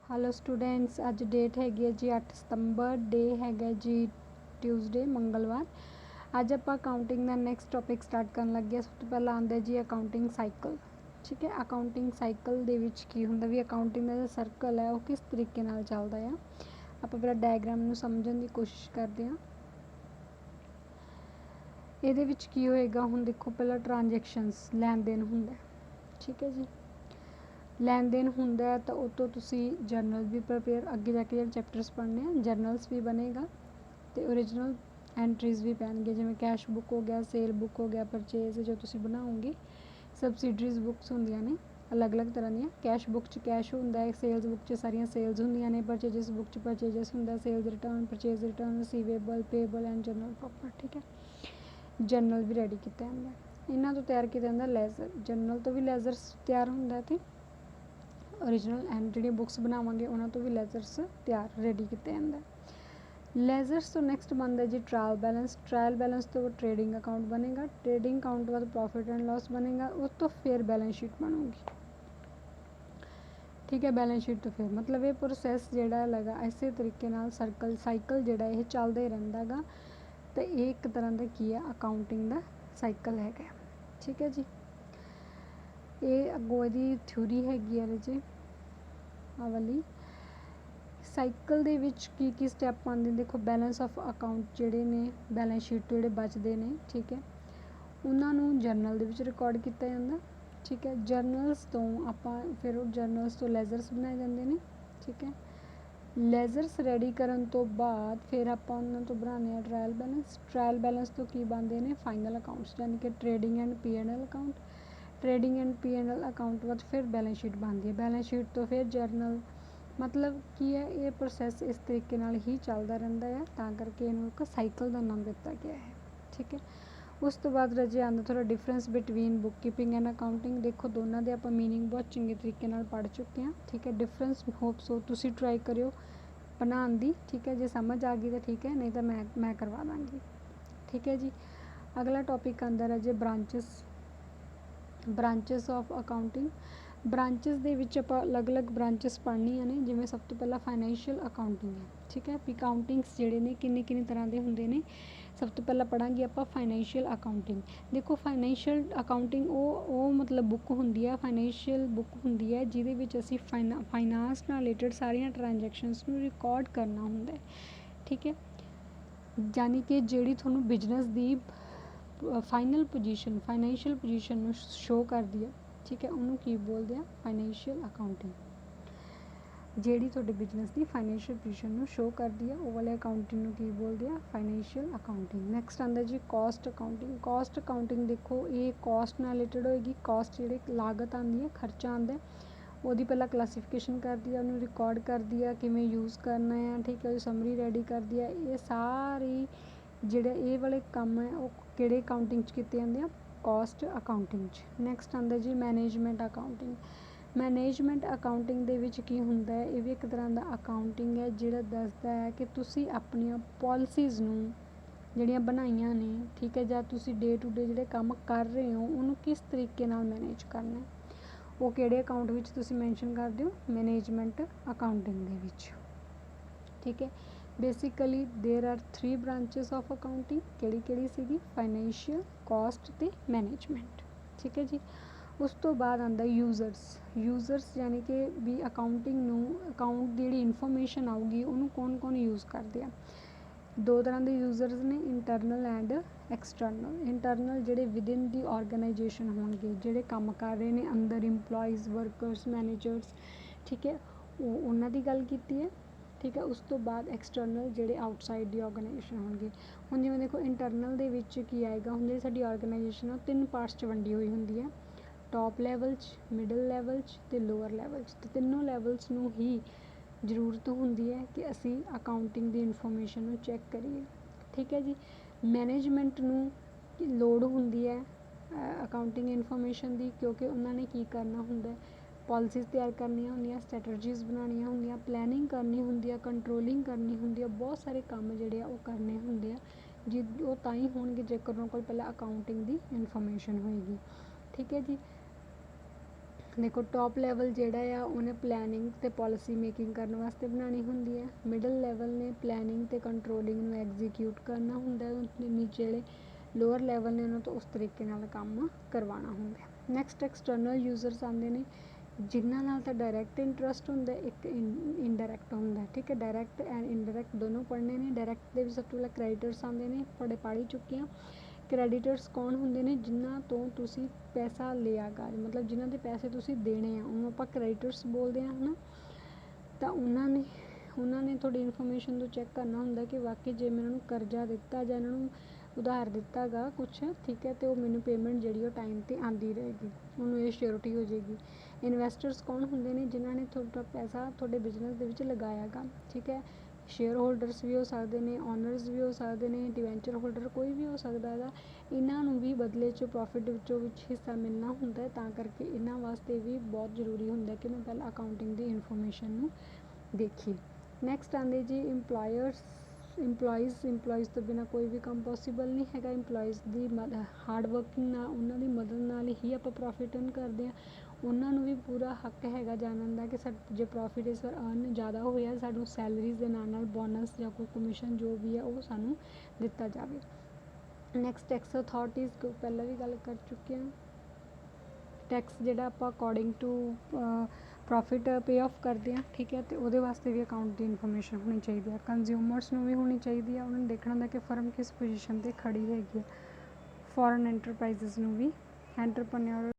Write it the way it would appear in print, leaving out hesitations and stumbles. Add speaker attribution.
Speaker 1: Hello students, अज date हैगी है जी 8 सितंबर, day हैगा जी ट्यूसडे मंगलवार। अज आप अकाउंटिंग का नैक्सट टॉपिक स्टार्ट कर लगे। सब तो पहला आंदा जी अकाउंटिंग साइकिल। ठीक है, अकाउंटिंग साइकिल दे विच की हुंदा भी अकाउंटिंग का जो सर्कल है वो किस तरीके नाल चलदा है। आप पहला डायग्राम नूं समझण की कोशिश करते हैं। ਇਹਦੇ ਵਿੱਚ ਕੀ ਹੋਏਗਾ, ਹੁਣ देखो पहला ट्रांजैक्शनस लैन देन हुंदा। ठीक है जी, लैन देन हुंदा है तो उतो तुसी जर्नल भी प्रिपेयर अगे जाके जो चैप्टर्स पढ़ने हैं जर्नल्स भी बनेगा तो ओरिजिनल एंट्रीज भी पैणगे, जिवें कैश बुक हो गया, सेल बुक हो गया, परचेज जो तुसी बनाओगे। सबसिडरीज बुक्स होंदियां ने अलग अलग तरह दी। कैश बुक च कैश हुंदा है, सेल्स बुक च सारियां सेल्स होंदियां ने, परचेजेस बुक च परचेजेस हुंदा, sales return, purchase return, receivable, payable and general profit. ठीक है, जर्नल भी रेडी किया जाता है। इन्हों तो तैयार किया जाता लैजर, जर्नल तो भी लैजर तैयार होंदा है। ओरिजिनल एंड जी बुक्स बनावांगे उन्होंने तो भी लैजर्स तैयार रेडी किया जाता है। लैजर्स तो नैक्सट बनता जी ट्रायल बैलेंस। ट्रायल बैलेंस तो ट्रेडिंग अकाउंट बनेगा, ट्रेडिंग अकाउंट बाद प्रॉफिट एंड लॉस बनेगा, उस तो फिर बैलेंस शीट बनूगी। ठीक है, बैलेंस शीट तो फिर मतलब ये प्रोसैस जोड़ा लगा इस तरीके सर्कल साइकिल जोड़ा ये चलता ही रहा गा। तो ये एक तरह का की है अकाउंटिंग का साइकिल है। ठीक है जी, ये अगों ये थ्योरी हैगी है जी आ वाली। साइकिल दे विच की स्टैप आते हैं, देखो बैलेंस ऑफ अकाउंट जोड़े ने बैलेंस शीट तो जोड़े बचते हैं। ठीक है, उन्होंने जर्नल दे विच रिकॉर्ड किया जाता। ठीक है, जर्नल्स तो आपां फिर जर्नल्स तो लैजर्स बनाए जाते हैं। ठीक है, लैजर्स रेडी करन तो बाद फिर आपां उन्हां तो बनाने ट्रायल बैलेंस। ट्रायल बैलेंस तो की बनते हैं फाइनल अकाउंट्स, यानी कि trading and P&L account. Trading and P&L account बाद फिर बैलेंस शीट बनती है, बैलेंस शीट तो फिर जर्नल। मतलब की है ये प्रोसैस इस तरीके नाल ही चलता रहता है, तां करके इन्हूं एक साइकिल का नाम दिता गया है। ठीक है, उस तो बाद रजे आंदा थोड़ा difference between book keeping and accounting. देखो दोनों के आप मीनिंग बहुत चंगे तरीके नाल पढ़ चुके हैं। ठीक है, डिफरेंस होप सो तुसी ट्राई करियो बनाने दी। ठीक है, जो समझ आ गई तो ठीक है, नहीं तो मैं करवा दाँगी। ठीक है जी, अगला टॉपिक आंदा रजे branches. Branches of accounting. Branches दे विच आपां अलग अलग ब्रांचेस पढ़नियां ने, जिवें सब तो पहला फाइनैशियल अकाउंटिंग है। ठीक है, भी अकाउंटिंग्स जिहड़े ने किन्ने किन्ने तरह के हुंदे ने। सब तो पहला पढ़ांगे आपां फाइनैशियल अकाउंटिंग। देखो फाइनैशियल अकाउंटिंग वो मतलब बुक हुंदी है, फाइनैशियल बुक हुंदी है जिहदे विच असीं फाइनांस नाल रिलेटेड सारियां ट्रांजैक्शनस नूं रिकॉर्ड करना हुंदा है। ठीक है, यानी कि जिहड़ी तुहानूं business the final position financial position show करती है। ठीक है, उन्होंने की बोलते हैं फाइनैशियल अकाउंटिंग। जिहड़ी तुहाडे बिजनेस की फाइनैशियल पोजीशन शो करती है वो वाले अकाउंटिंग की बोलते हैं फाइनैशियल अकाउंटिंग। नैक्सट आंदा जी कॉस्ट अकाउंटिंग। कॉस्ट अकाउंटिंग देखो ये कॉस्ट नाल रिलेटेड होएगी। कॉस्ट जिहड़ी लागत आती है, खर्चा आंदा है, ਉਹਦੀ पहला क्लासीफिकेशन करती है, उन्होंने रिकॉर्ड करती है किमें यूज़ करना है। ठीक है, समरी रेडी करती है। ये सारी ਜਿਹੜੇ ਇਹ वाले काम है वो ਕਿਹੜੇ अकाउंटिंग च कीते जांदे आ, कॉस्ट अकाउंटिंग च। नैक्सट आंदा जी मैनेजमेंट अकाउंटिंग। मैनेजमेंट अकाउंटिंग दे विच की हुंदा है, ये भी एक तरह का अकाउंटिंग है जिहड़ा दसदा है कि तुसी अपनियां पॉलिसीज़ नूं ਜਿਹੜੀਆਂ ਬਣਾਈਆਂ ਨੇ। ठीक है, ਜਾਂ ਤੁਸੀਂ डे टू डे ਜਿਹੜੇ ਕੰਮ ਕਰ ਰਹੇ ਹੋ ਉਹਨੂੰ ਕਿਸ ਤਰੀਕੇ ਨਾਲ ਮੈਨੇਜ ਕਰਨਾ ਹੈ, ਉਹ ਕਿਹੜੇ ਅਕਾਊਂਟ ਵਿੱਚ ਤੁਸੀਂ ਮੈਂਸ਼ਨ ਕਰਦੇ ਹੋ, ਮੈਨੇਜਮੈਂਟ ਅਕਾਊਂਟਿੰਗ ਦੇ ਵਿੱਚ। ठीक है, basically there are 3 branches of accounting. किहड़ी किहड़ी सीगी, फाइनैशियल, कॉस्ट ते मैनेजमेंट। ठीक है जी, उस तो बाद आंदा यूजर्स। यूजर्स यानी कि भी अकाउंटिंग नूं अकाउंट दी जिहड़ी इनफॉर्मेशन आऊगी उन्होंने कौन कौन यूज़ करते हैं। दो तरह के यूजर्स ने, इंटरनल एंड एक्सटर्नल। इंटरनल जिहड़े विदिन दी ऑर्गेनाइजेशन होणगे, जिहड़े काम कर रहे हैं अंदर इंपलॉइज, वर्कर्स, मैनेजर्स। ठीक है, उन्हां दी गल कीती है। ठीक है, उस तो बाद एक्सटर्नल जिहड़े आउटसाइड दी ऑर्गेनाइजेशन होणगे। हुण जिवें देखो इंटरनल दे विच की आएगा, हुण जिहड़ी साडी ऑर्गेनाइजेशन है 3 पार्ट्स च वंडी हुई हुंदी है, टॉप लैवल च, मिडल लैवल च ते लोअर लैवल च। ते तीनों लैवल्स नूं ही जरूरत होंदी है कि असी अकाउंटिंग दी इनफॉर्मेशन नूं चैक करिए। ठीक है जी, मैनेजमेंट नूं लोड़ होंदी है अकाउंटिंग इनफॉर्मेशन दी, क्योंकि उन्होंने की करना हुंदा है, पॉलिसीज़ तैयार करनियां होंदियां, स्ट्रैटजीज़ बनानियां होंदियां, प्लैनिंग करनी होंदी है, कंट्रोलिंग करनी होंदी है, बहुत सारे काम जिहड़े आ वो करने होंदे आ, जी वो तां ही होणगे जेकर उन्हां कोल पहले अकाउंटिंग दी इनफॉर्मेशन होएगी। ठीक है जी, देखो टॉप लैवल जिहड़ा आ उन्हें प्लैनिंग ते पॉलिसी मेकिंग करने वास्ते बनानी हुंदी है। मिडल लैवल ने प्लैनिंग ते कंट्रोलिंग नूं एग्जीक्यूट करना हुंदा है। नीचे जिहड़े लोअर लैवल ने उन्हां तो उस तरीके नाल काम करवाना हुंदा है। नैक्सट एक्सटर्नल यूजर्स आंदे ने जिन्हां नाल तां डायरैक्ट इंटरस्ट हुंदा है, एक इनडायरैक्ट हुंदा है। ठीक है, डायरैक्ट एंड इनडायरैक्ट दोनों पढ़ने ने। डायरैक्ट दे विच सब तो पहले क्रेडिटर्स आंदे ने, पढ़ ही चुके हां। क्रेडिटर्स कौन हुंदे ने? जिन्हां तो तुसीं पैसा लिया गा, मतलब जिन्हां दे पैसे तुसीं देने आ उन्होंने आपां क्रेडिटर्स बोलदे हां, है ना। ਤਾਂ ਉਹਨਾਂ ਨੇ ਤੁਹਾਡੀ ਇਨਫੋਰਮੇਸ਼ਨ ਤੋਂ ਚੈੱਕ ਕਰਨਾ ਹੁੰਦਾ ਕਿ ਵਾਕਈ ਜੇ ਮੈਂ ਇਹਨਾਂ ਨੂੰ ਕਰਜ਼ਾ ਦਿੱਤਾ ਜਾਂ ਇਹਨਾਂ ਨੂੰ ਉਧਾਰ ਦਿੱਤਾ ਗਾ ਕੁਛ, ਠੀਕ ਹੈ, ਅਤੇ ਉਹ ਮੈਨੂੰ ਪੇਮੈਂਟ ਜਿਹੜੀ ਉਹ ਟਾਈਮ 'ਤੇ ਆਉਂਦੀ ਰਹੇਗੀ, ਉਹਨੂੰ ਇਹ ਸ਼ੋਰਟੀ ਹੋ ਜਾਏਗੀ। ਇਨਵੈਸਟਰਸ ਕੌਣ ਹੁੰਦੇ ਨੇ? ਜਿਨ੍ਹਾਂ ਨੇ ਤੁਹਾਡਾ ਪੈਸਾ ਤੁਹਾਡੇ ਬਿਜ਼ਨਸ ਦੇ ਵਿੱਚ ਲਗਾਇਆ ਗਾ, ਠੀਕ ਹੈ। ਸ਼ੇਅਰ ਹੋਲਡਰਸ ਵੀ ਹੋ ਸਕਦੇ ਨੇ, ਓਨਰਸ ਵੀ ਹੋ ਸਕਦੇ ਨੇ, ਡਿਵੈਂਚਰ ਹੋਲਡਰ ਕੋਈ ਵੀ ਹੋ ਸਕਦਾ ਹੈਗਾ। ਇਹਨਾਂ ਨੂੰ ਵੀ ਬਦਲੇ 'ਚ ਪ੍ਰੋਫਿਟ ਵਿੱਚੋਂ ਵਿੱਚ ਹਿੱਸਾ ਮਿਲਣਾ ਹੁੰਦਾ, ਤਾਂ ਕਰਕੇ ਇਹਨਾਂ ਵਾਸਤੇ ਵੀ ਬਹੁਤ ਜ਼ਰੂਰੀ ਹੁੰਦਾ ਕਿ ਮੈਂ ਪਹਿਲਾਂ ਅਕਾਊਂਟਿੰਗ ਦੀ ਇਨਫੋਰਮੇਸ਼ਨ ਨੂੰ ਦੇਖੀ। ਨੈਕਸਟ ਆਉਂਦੇ ਜੀ ਇੰਪਲੋਇਜ਼ ਤੋਂ ਬਿਨਾਂ ਕੋਈ ਵੀ ਕੰਮ ਪੋਸੀਬਲ ਨਹੀਂ ਹੈਗਾ। ਇੰਪਲੋਇਜ਼ ਦੀ ਹਾਰਡ ਵਰਕਿੰਗ ਨਾਲ, ਉਹਨਾਂ ਦੀ ਮਦਦ ਨਾਲ ਹੀ ਆਪਾਂ ਪ੍ਰੋਫਿਟ ਅਰਨ ਕਰਦੇ ਹਾਂ। ਉਹਨਾਂ ਨੂੰ ਵੀ ਪੂਰਾ ਹੱਕ ਹੈਗਾ ਜਾਣਨ ਦਾ ਕਿ ਜੇ ਪ੍ਰੋਫਿਟ ਇਸ ਵਾਰ ਅਰਨ ਜ਼ਿਆਦਾ ਹੋਇਆ, ਸਾਨੂੰ ਸੈਲਰੀਜ਼ ਦੇ ਨਾਲ ਨਾਲ ਬੋਨਸ ਜਾਂ ਕੋਈ ਕਮਿਸ਼ਨ ਜੋ ਵੀ ਹੈ ਉਹ ਸਾਨੂੰ ਦਿੱਤਾ ਜਾਵੇ। ਨੈਕਸਟ ਟੈਕਸ ਅਥਾਰਟੀਜ਼ ਪਹਿਲਾਂ ਵੀ ਗੱਲ ਕਰ ਚੁੱਕੇ ਹਾਂ। ਟੈਕਸ ਜਿਹੜਾ ਆਪਾਂ according to profit pay off ਕਰਦੇ ਹਾਂ, ਠੀਕ ਹੈ, ਅਤੇ ਉਹਦੇ ਵਾਸਤੇ ਵੀ ਅਕਾਊਂਟ ਦੀ ਇਨਫੋਰਮੇਸ਼ਨ ਹੋਣੀ ਚਾਹੀਦੀ ਹੈ। ਕੰਜ਼ਿਊਮਰਸ ਨੂੰ ਵੀ ਹੋਣੀ ਚਾਹੀਦੀ ਹੈ, ਉਹਨਾਂ ਨੂੰ ਦੇਖਣਾ ਹੁੰਦਾ ਕਿ ਫਰਮ ਕਿਸ ਪੋਜੀਸ਼ਨ 'ਤੇ ਖੜੀ ਹੈਗੀ ਹੈ। ਫੋਰਨ ਐਂਟਰਪ੍ਰਾਈਜ਼ਸ ਨੂੰ ਵੀ, ਐਂਟਰਪ੍ਰੇਨਿਓਰ